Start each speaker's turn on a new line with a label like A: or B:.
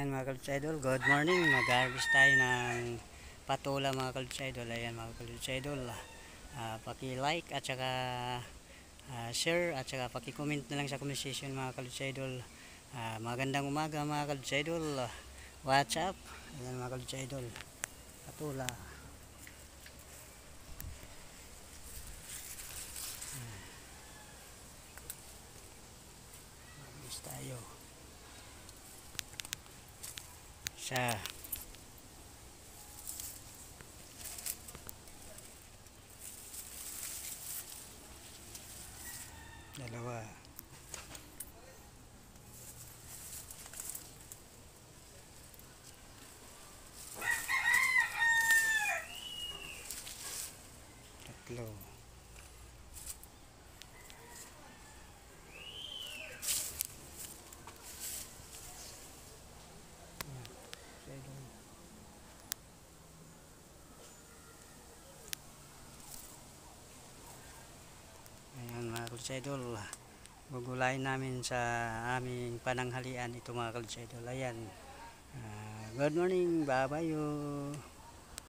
A: Yan mga kalutsa idol, good morning. Mag-harvest tayo ng patola mga kalutsa idol. Ayan mga kalutsa idol. Paki-like at saka share at saka paki-comment na lang sa comment section mga kalutsa idol. Magandang umaga mga kalutsa idol. What's up? Ayan mga kalutsa idol. Patola. Harvest tayo. Sa dalawa. Tatlo. Ayan mga kalutsa idol. Gugulayin namin sa aming pananghalian ito mga kalutsa idol. Ayan. Good morning, babayo.